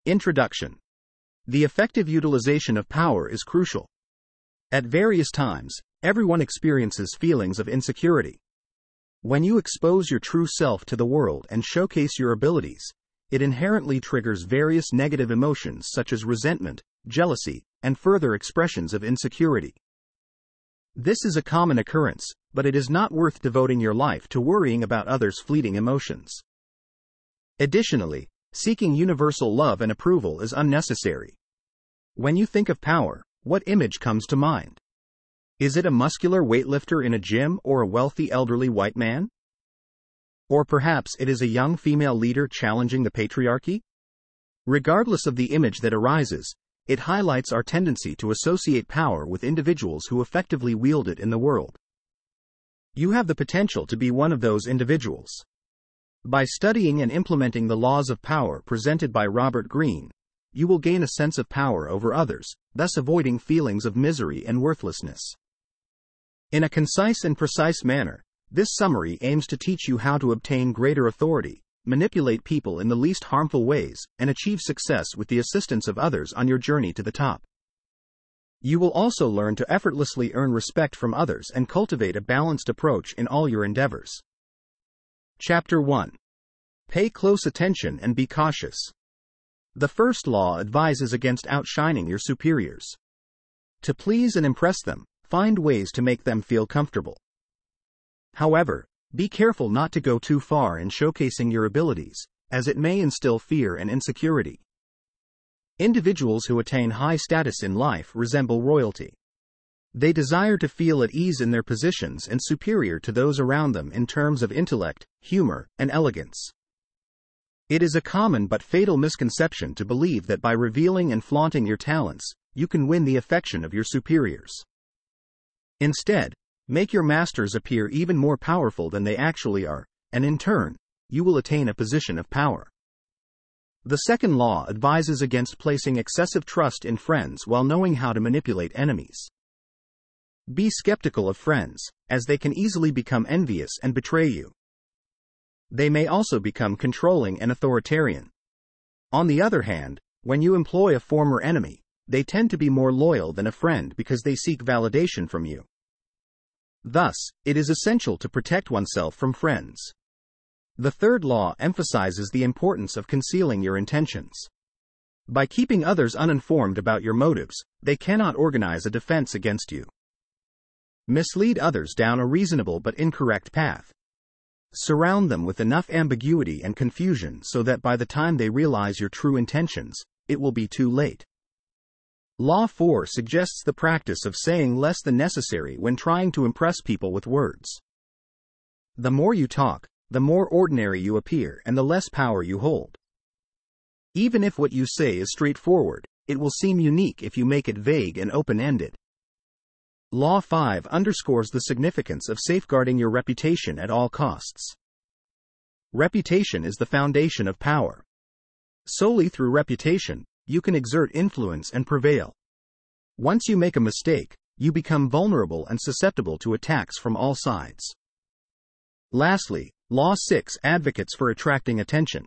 Introduction. The effective utilization of power is crucial. At various times, everyone experiences feelings of insecurity. When you expose your true self to the world and showcase your abilities, it inherently triggers various negative emotions such as resentment, jealousy, and further expressions of insecurity. This is a common occurrence, but it is not worth devoting your life to worrying about others' fleeting emotions. Additionally, seeking universal love and approval is unnecessary. When you think of power, what image comes to mind? Is it a muscular weightlifter in a gym or a wealthy elderly white man? Or perhaps it is a young female leader challenging the patriarchy? Regardless of the image that arises, it highlights our tendency to associate power with individuals who effectively wield it in the world. You have the potential to be one of those individuals. By studying and implementing the laws of power presented by Robert Greene, you will gain a sense of power over others, thus avoiding feelings of misery and worthlessness. In a concise and precise manner, this summary aims to teach you how to obtain greater authority, manipulate people in the least harmful ways, and achieve success with the assistance of others on your journey to the top. You will also learn to effortlessly earn respect from others and cultivate a balanced approach in all your endeavors. Chapter 1. Pay close attention and be cautious. The first law advises against outshining your superiors. To please and impress them, find ways to make them feel comfortable. However, be careful not to go too far in showcasing your abilities, as it may instill fear and insecurity. Individuals who attain high status in life resemble royalty. They desire to feel at ease in their positions and superior to those around them in terms of intellect, humor, and elegance. It is a common but fatal misconception to believe that by revealing and flaunting your talents, you can win the affection of your superiors. Instead, make your masters appear even more powerful than they actually are, and in turn, you will attain a position of power. The second law advises against placing excessive trust in friends while knowing how to manipulate enemies. Be skeptical of friends, as they can easily become envious and betray you. They may also become controlling and authoritarian. On the other hand, when you employ a former enemy, they tend to be more loyal than a friend because they seek validation from you. Thus, it is essential to protect oneself from friends. The third law emphasizes the importance of concealing your intentions. By keeping others uninformed about your motives, they cannot organize a defense against you. Mislead others down a reasonable but incorrect path. Surround them with enough ambiguity and confusion so that by the time they realize your true intentions, it will be too late. Law 4 suggests the practice of saying less than necessary when trying to impress people with words. The more you talk, the more ordinary you appear and the less power you hold. Even if what you say is straightforward, it will seem unique if you make it vague and open-ended. Law 5 underscores the significance of safeguarding your reputation at all costs. Reputation is the foundation of power. Solely through reputation, you can exert influence and prevail. Once you make a mistake, you become vulnerable and susceptible to attacks from all sides. Lastly, Law 6 advocates for attracting attention.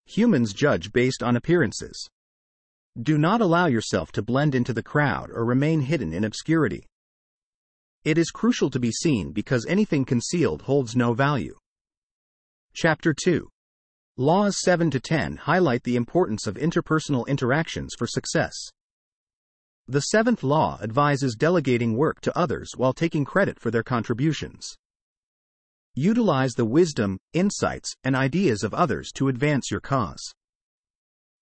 Humans judge based on appearances. Do not allow yourself to blend into the crowd or remain hidden in obscurity. It is crucial to be seen because anything concealed holds no value. Chapter 2. Laws 7 to 10 highlight the importance of interpersonal interactions for success. The seventh law advises delegating work to others while taking credit for their contributions. Utilize the wisdom, insights, and ideas of others to advance your cause.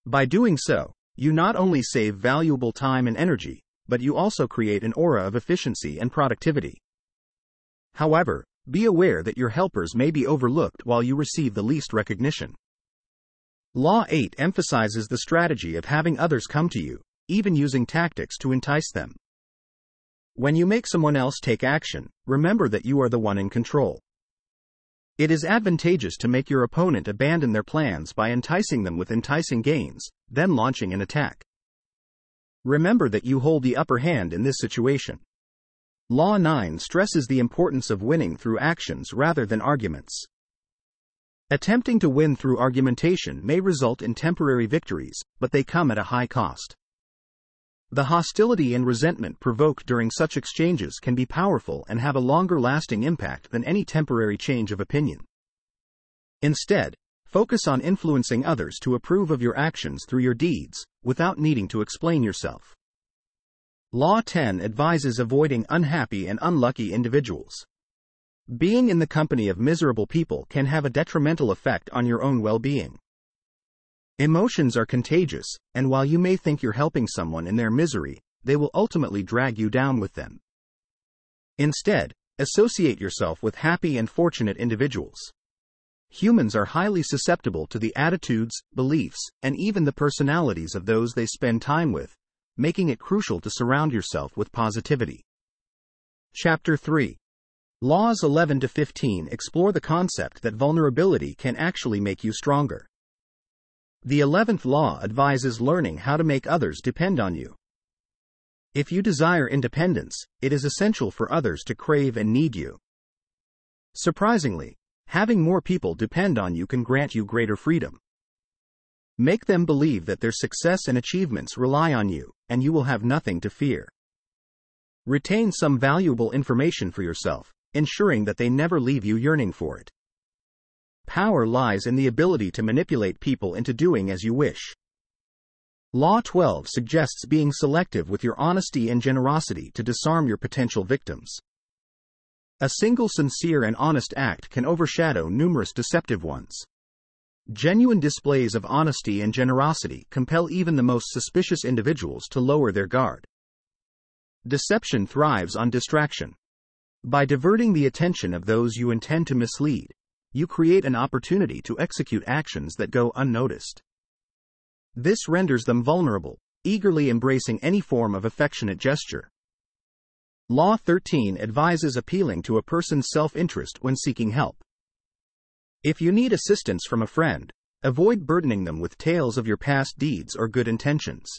By doing so, you not only save valuable time and energy, but you also create an aura of efficiency and productivity. However, be aware that your helpers may be overlooked while you receive the least recognition. Law 8 emphasizes the strategy of having others come to you, even using tactics to entice them. When you make someone else take action, remember that you are the one in control. It is advantageous to make your opponent abandon their plans by enticing them with enticing gains, then launching an attack. Remember that you hold the upper hand in this situation. Law 9 stresses the importance of winning through actions rather than arguments. Attempting to win through argumentation may result in temporary victories, but they come at a high cost. The hostility and resentment provoked during such exchanges can be powerful and have a longer-lasting impact than any temporary change of opinion. Instead, focus on influencing others to approve of your actions through your deeds, without needing to explain yourself. Law 10 advises avoiding unhappy and unlucky individuals. Being in the company of miserable people can have a detrimental effect on your own well-being. Emotions are contagious, and while you may think you're helping someone in their misery, they will ultimately drag you down with them. Instead, associate yourself with happy and fortunate individuals. Humans are highly susceptible to the attitudes, beliefs, and even the personalities of those they spend time with, making it crucial to surround yourself with positivity. Chapter 3. Laws 11 to 15 explore the concept that vulnerability can actually make you stronger. The 11th law advises learning how to make others depend on you. If you desire independence, it is essential for others to crave and need you. Surprisingly, having more people depend on you can grant you greater freedom. Make them believe that their success and achievements rely on you, and you will have nothing to fear. Retain some valuable information for yourself, ensuring that they never leave you yearning for it. Power lies in the ability to manipulate people into doing as you wish. Law 12 suggests being selective with your honesty and generosity to disarm your potential victims. A single sincere and honest act can overshadow numerous deceptive ones. Genuine displays of honesty and generosity compel even the most suspicious individuals to lower their guard. Deception thrives on distraction. By diverting the attention of those you intend to mislead, you create an opportunity to execute actions that go unnoticed. This renders them vulnerable, eagerly embracing any form of affectionate gesture. Law 13 advises appealing to a person's self-interest when seeking help. If you need assistance from a friend, avoid burdening them with tales of your past deeds or good intentions.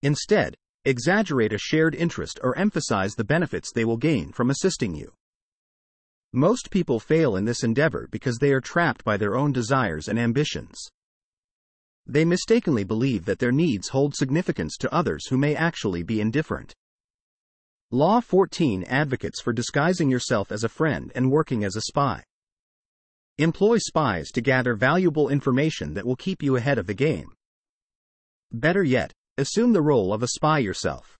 Instead, exaggerate a shared interest or emphasize the benefits they will gain from assisting you. Most people fail in this endeavor because they are trapped by their own desires and ambitions. They mistakenly believe that their needs hold significance to others who may actually be indifferent. Law 14 advocates for disguising yourself as a friend and working as a spy. Employ spies to gather valuable information that will keep you ahead of the game. Better yet, assume the role of a spy yourself.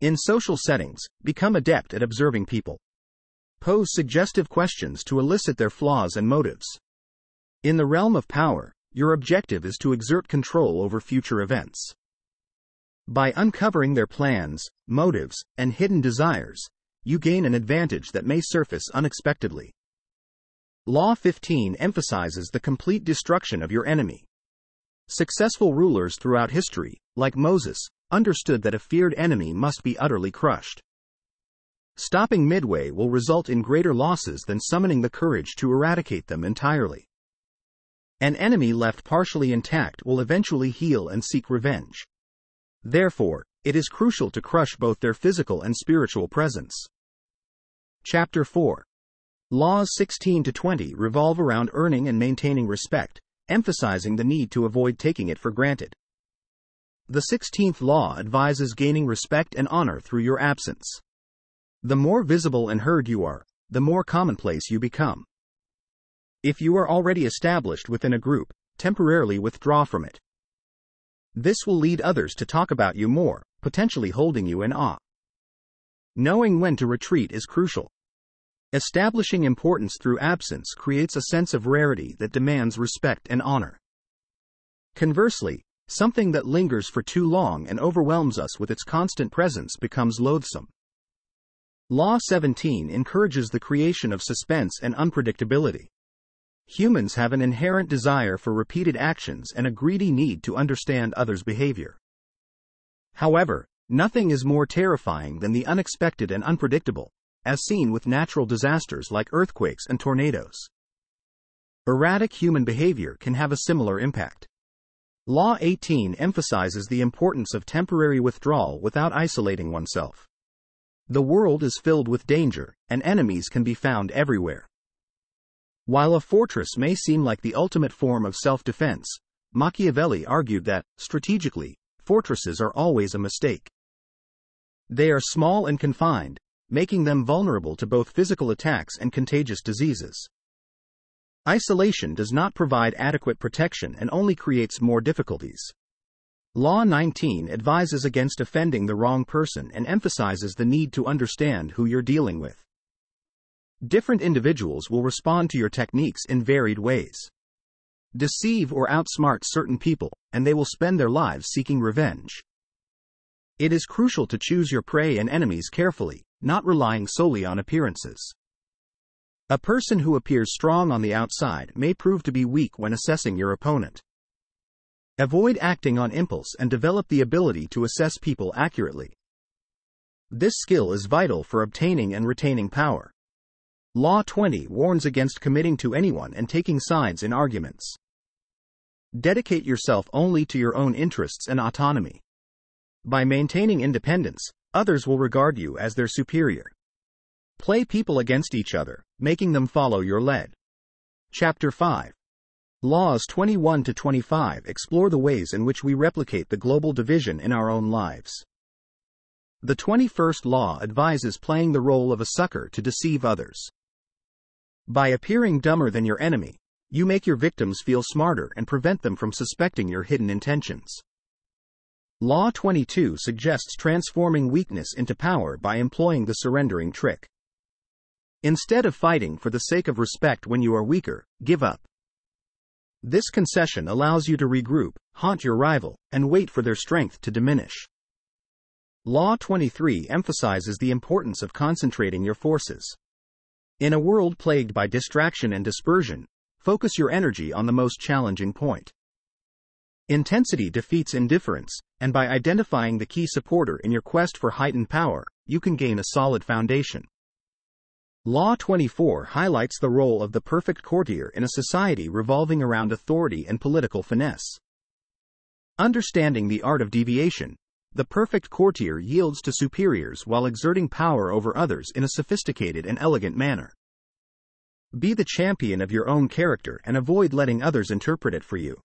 In social settings, become adept at observing people. Pose suggestive questions to elicit their flaws and motives. In the realm of power, your objective is to exert control over future events. By uncovering their plans, motives, and hidden desires, you gain an advantage that may surface unexpectedly. Law 15 emphasizes the complete destruction of your enemy. Successful rulers throughout history, like Moses, understood that a feared enemy must be utterly crushed. Stopping midway will result in greater losses than summoning the courage to eradicate them entirely. An enemy left partially intact will eventually heal and seek revenge. Therefore, it is crucial to crush both their physical and spiritual presence. Chapter 4. Laws 16 to 20 revolve around earning and maintaining respect, emphasizing the need to avoid taking it for granted. The 16th law advises gaining respect and honor through your absence. The more visible and heard you are, the more commonplace you become. If you are already established within a group, temporarily withdraw from it. This will lead others to talk about you more, potentially holding you in awe. Knowing when to retreat is crucial. Establishing importance through absence creates a sense of rarity that demands respect and honor. Conversely, something that lingers for too long and overwhelms us with its constant presence becomes loathsome. Law 17 encourages the creation of suspense and unpredictability. Humans have an inherent desire for repeated actions and a greedy need to understand others' behavior. However, nothing is more terrifying than the unexpected and unpredictable, as seen with natural disasters like earthquakes and tornadoes. Erratic human behavior can have a similar impact. Law 18 emphasizes the importance of temporary withdrawal without isolating oneself. The world is filled with danger, and enemies can be found everywhere. While a fortress may seem like the ultimate form of self-defense, Machiavelli argued that, strategically, fortresses are always a mistake. They are small and confined, making them vulnerable to both physical attacks and contagious diseases. Isolation does not provide adequate protection and only creates more difficulties. Law 19 advises against offending the wrong person and emphasizes the need to understand who you're dealing with. Different individuals will respond to your techniques in varied ways. Deceive or outsmart certain people, and they will spend their lives seeking revenge. It is crucial to choose your prey and enemies carefully, not relying solely on appearances. A person who appears strong on the outside may prove to be weak when assessing your opponent. Avoid acting on impulse and develop the ability to assess people accurately. This skill is vital for obtaining and retaining power. Law 20 warns against committing to anyone and taking sides in arguments. Dedicate yourself only to your own interests and autonomy. By maintaining independence, others will regard you as their superior. Play people against each other, making them follow your lead. Chapter 5. Laws 21 to 25 explore the ways in which we replicate the global division in our own lives. The 21st law advises playing the role of a sucker to deceive others. By appearing dumber than your enemy, you make your victims feel smarter and prevent them from suspecting your hidden intentions. Law 22 suggests transforming weakness into power by employing the surrendering trick. Instead of fighting for the sake of respect when you are weaker, give up. This concession allows you to regroup, haunt your rival, and wait for their strength to diminish. Law 23 emphasizes the importance of concentrating your forces. In a world plagued by distraction and dispersion, focus your energy on the most challenging point. Intensity defeats indifference, and by identifying the key supporter in your quest for heightened power, you can gain a solid foundation. Law 24 highlights the role of the perfect courtier in a society revolving around authority and political finesse. Understanding the art of deviation, the perfect courtier yields to superiors while exerting power over others in a sophisticated and elegant manner. Be the champion of your own character and avoid letting others interpret it for you.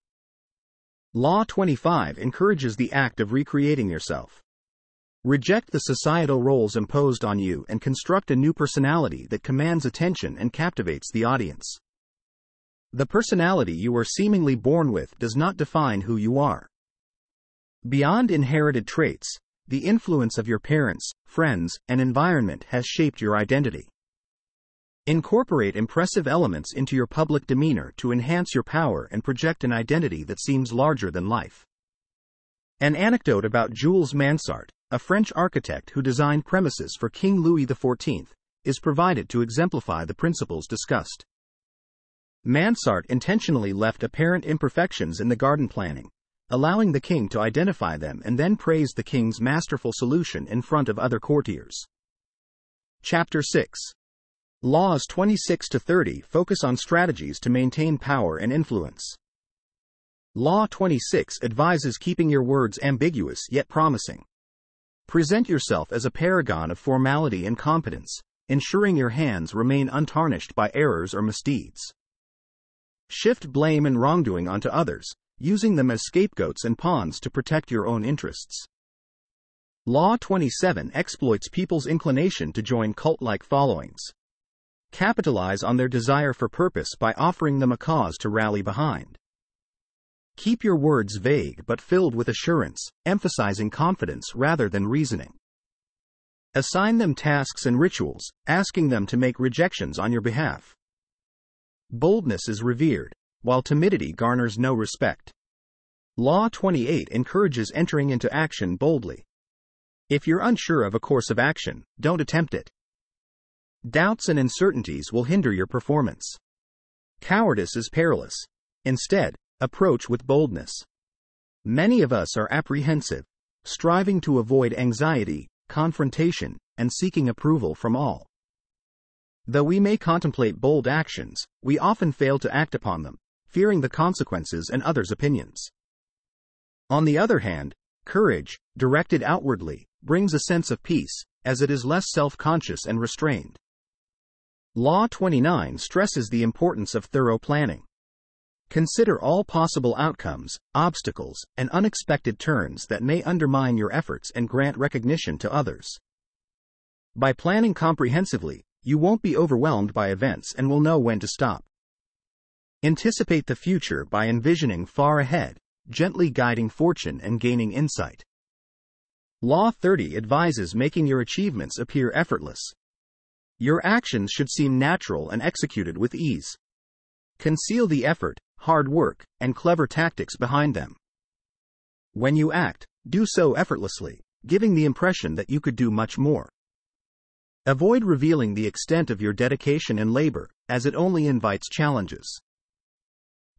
Law 25 encourages the act of recreating yourself. Reject the societal roles imposed on you and construct a new personality that commands attention and captivates the audience. The personality you are seemingly born with does not define who you are. Beyond inherited traits, the influence of your parents, friends, and environment has shaped your identity. Incorporate impressive elements into your public demeanor to enhance your power and project an identity that seems larger than life. An anecdote about Jules Mansart, a French architect who designed premises for King Louis XIV, is provided to exemplify the principles discussed. Mansart intentionally left apparent imperfections in the garden planning, allowing the king to identify them and then praised the king's masterful solution in front of other courtiers. Chapter 6. Laws 26 to 30 focus on strategies to maintain power and influence. Law 26 advises keeping your words ambiguous yet promising. Present yourself as a paragon of formality and competence, ensuring your hands remain untarnished by errors or misdeeds. Shift blame and wrongdoing onto others, using them as scapegoats and pawns to protect your own interests. Law 27 exploits people's inclination to join cult-like followings. Capitalize on their desire for purpose by offering them a cause to rally behind. Keep your words vague but filled with assurance, emphasizing confidence rather than reasoning. Assign them tasks and rituals, asking them to make rejections on your behalf. Boldness is revered, while timidity garners no respect. Law 28 encourages entering into action boldly. If you're unsure of a course of action, don't attempt it. Doubts and uncertainties will hinder your performance. Cowardice is perilous. Instead, approach with boldness. Many of us are apprehensive, striving to avoid anxiety, confrontation, and seeking approval from all. Though we may contemplate bold actions, we often fail to act upon them, fearing the consequences and others' opinions. On the other hand, courage, directed outwardly, brings a sense of peace, as it is less self-conscious and restrained. Law 29 stresses the importance of thorough planning. Consider all possible outcomes, obstacles, and unexpected turns that may undermine your efforts and grant recognition to others. By planning comprehensively, you won't be overwhelmed by events and will know when to stop. Anticipate the future by envisioning far ahead, gently guiding fortune and gaining insight. Law 30 advises making your achievements appear effortless. Your actions should seem natural and executed with ease. Conceal the effort, hard work, and clever tactics behind them. When you act, do so effortlessly, giving the impression that you could do much more. Avoid revealing the extent of your dedication and labor, as it only invites challenges.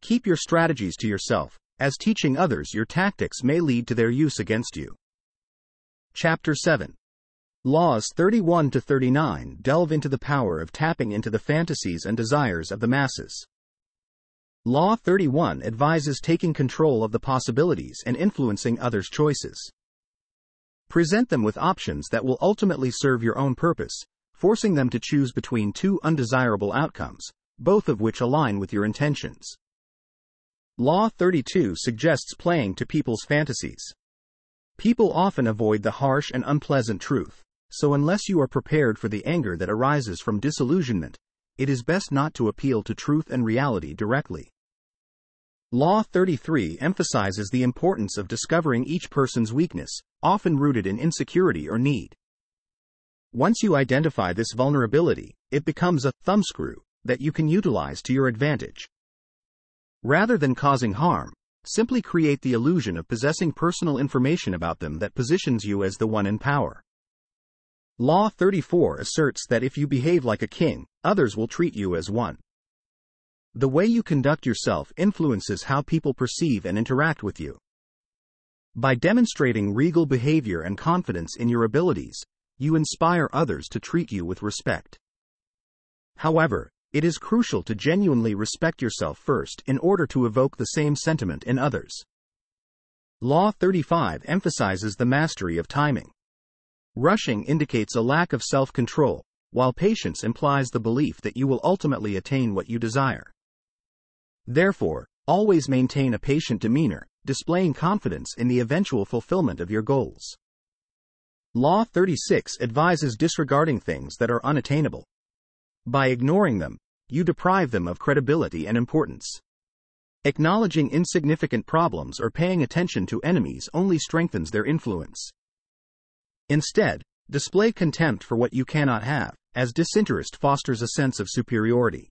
Keep your strategies to yourself, as teaching others your tactics may lead to their use against you. Chapter 7. Laws 31 to 39 delve into the power of tapping into the fantasies and desires of the masses. Law 31 advises taking control of the possibilities and influencing others' choices. Present them with options that will ultimately serve your own purpose, forcing them to choose between two undesirable outcomes, both of which align with your intentions. Law 32 suggests playing to people's fantasies. People often avoid the harsh and unpleasant truth, so unless you are prepared for the anger that arises from disillusionment, it is best not to appeal to truth and reality directly. Law 33 emphasizes the importance of discovering each person's weakness, often rooted in insecurity or need. Once you identify this vulnerability, it becomes a thumbscrew that you can utilize to your advantage. Rather than causing harm, simply create the illusion of possessing personal information about them that positions you as the one in power. Law 34 asserts that if you behave like a king, others will treat you as one. The way you conduct yourself influences how people perceive and interact with you. By demonstrating regal behavior and confidence in your abilities, you inspire others to treat you with respect. However, it is crucial to genuinely respect yourself first in order to evoke the same sentiment in others. Law 35 emphasizes the mastery of timing. Rushing indicates a lack of self-control, while patience implies the belief that you will ultimately attain what you desire. Therefore, always maintain a patient demeanor, displaying confidence in the eventual fulfillment of your goals. Law 36 advises disregarding things that are unattainable. By ignoring them, you deprive them of credibility and importance. Acknowledging insignificant problems or paying attention to enemies only strengthens their influence. Instead, display contempt for what you cannot have, as disinterest fosters a sense of superiority.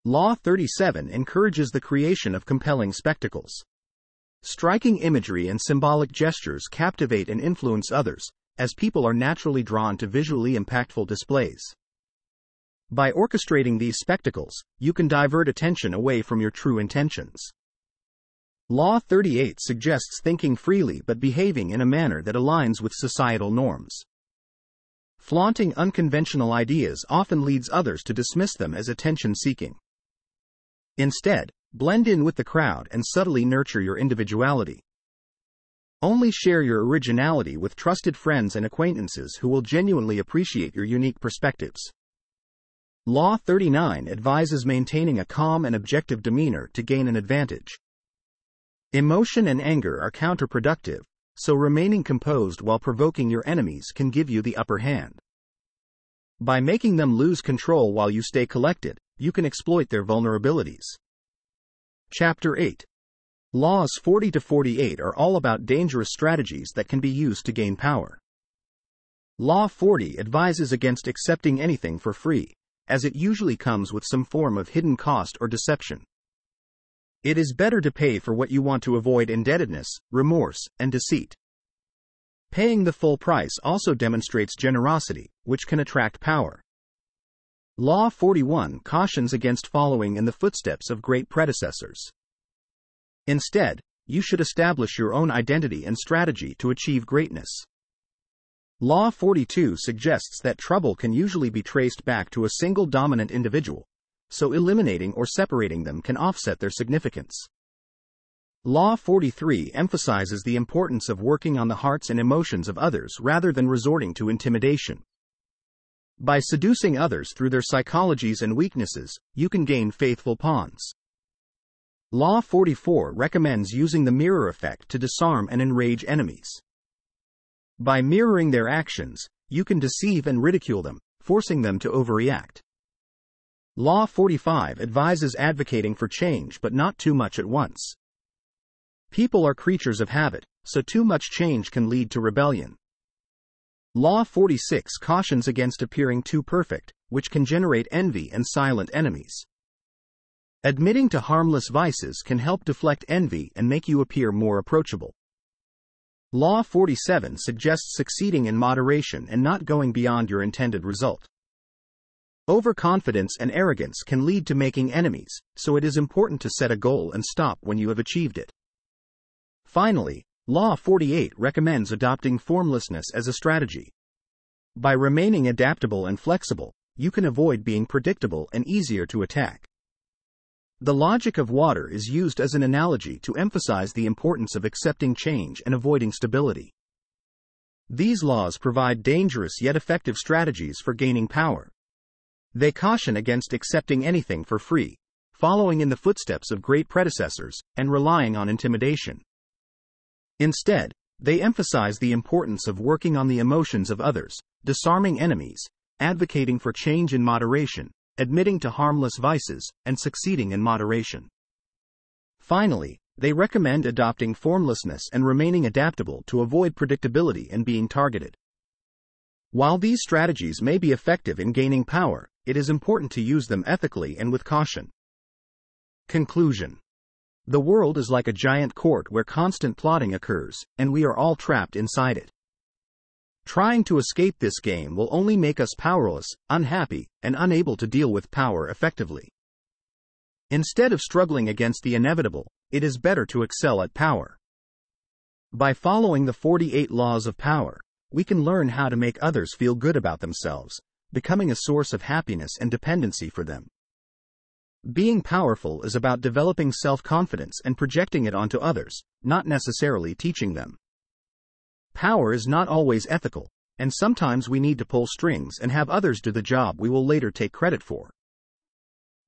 Law 37 encourages the creation of compelling spectacles. Striking imagery and symbolic gestures captivate and influence others, as people are naturally drawn to visually impactful displays. By orchestrating these spectacles, you can divert attention away from your true intentions. Law 38 suggests thinking freely but behaving in a manner that aligns with societal norms. Flaunting unconventional ideas often leads others to dismiss them as attention-seeking. Instead, blend in with the crowd and subtly nurture your individuality. Only share your originality with trusted friends and acquaintances who will genuinely appreciate your unique perspectives. Law 39 advises maintaining a calm and objective demeanor to gain an advantage. Emotion and anger are counterproductive, so remaining composed while provoking your enemies can give you the upper hand. By making them lose control while you stay collected, you can exploit their vulnerabilities. Chapter 8. Laws 40 to 48 are all about dangerous strategies that can be used to gain power. Law 40 advises against accepting anything for free, as it usually comes with some form of hidden cost or deception. It is better to pay for what you want to avoid indebtedness, remorse, and deceit. Paying the full price also demonstrates generosity, which can attract power. Law 41 cautions against following in the footsteps of great predecessors. Instead, you should establish your own identity and strategy to achieve greatness. Law 42 suggests that trouble can usually be traced back to a single dominant individual, so eliminating or separating them can offset their significance. Law 43 emphasizes the importance of working on the hearts and emotions of others rather than resorting to intimidation. By seducing others through their psychologies and weaknesses, you can gain faithful pawns. Law 44 recommends using the mirror effect to disarm and enrage enemies. By mirroring their actions, you can deceive and ridicule them, forcing them to overreact. Law 45 advises advocating for change but not too much at once. People are creatures of habit, so too much change can lead to rebellion. Law 46 cautions against appearing too perfect, which can generate envy and silent enemies. Admitting to harmless vices can help deflect envy and make you appear more approachable. Law 47 suggests succeeding in moderation and not going beyond your intended result. Overconfidence and arrogance can lead to making enemies, so it is important to set a goal and stop when you have achieved it. Finally, Law 48 recommends adopting formlessness as a strategy. By remaining adaptable and flexible, you can avoid being predictable and easier to attack. The logic of water is used as an analogy to emphasize the importance of accepting change and avoiding stability. These laws provide dangerous yet effective strategies for gaining power. They caution against accepting anything for free, following in the footsteps of great predecessors, and relying on intimidation. Instead, they emphasize the importance of working on the emotions of others, disarming enemies, advocating for change in moderation, admitting to harmless vices, and succeeding in moderation. Finally, they recommend adopting formlessness and remaining adaptable to avoid predictability and being targeted. While these strategies may be effective in gaining power, it is important to use them ethically and with caution. Conclusion. The world is like a giant court where constant plotting occurs, and we are all trapped inside it. Trying to escape this game will only make us powerless, unhappy, and unable to deal with power effectively. Instead of struggling against the inevitable, it is better to excel at power. By following the 48 laws of power, we can learn how to make others feel good about themselves, becoming a source of happiness and dependency for them. Being powerful is about developing self-confidence and projecting it onto others, not necessarily teaching them. Power is not always ethical, and sometimes we need to pull strings and have others do the job we will later take credit for.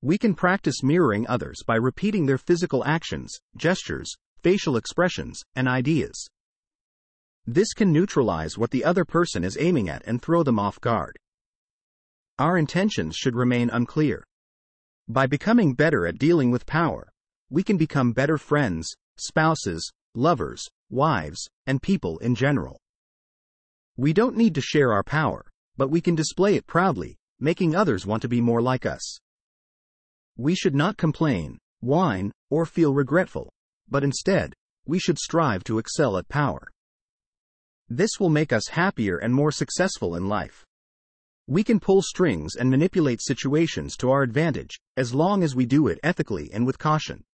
We can practice mirroring others by repeating their physical actions, gestures, facial expressions, and ideas. This can neutralize what the other person is aiming at and throw them off guard. Our intentions should remain unclear. By becoming better at dealing with power, we can become better friends, spouses, lovers, wives, and people in general. We don't need to share our power, but we can display it proudly, making others want to be more like us. We should not complain, whine, or feel regretful, but instead, we should strive to excel at power. This will make us happier and more successful in life. We can pull strings and manipulate situations to our advantage, as long as we do it ethically and with caution.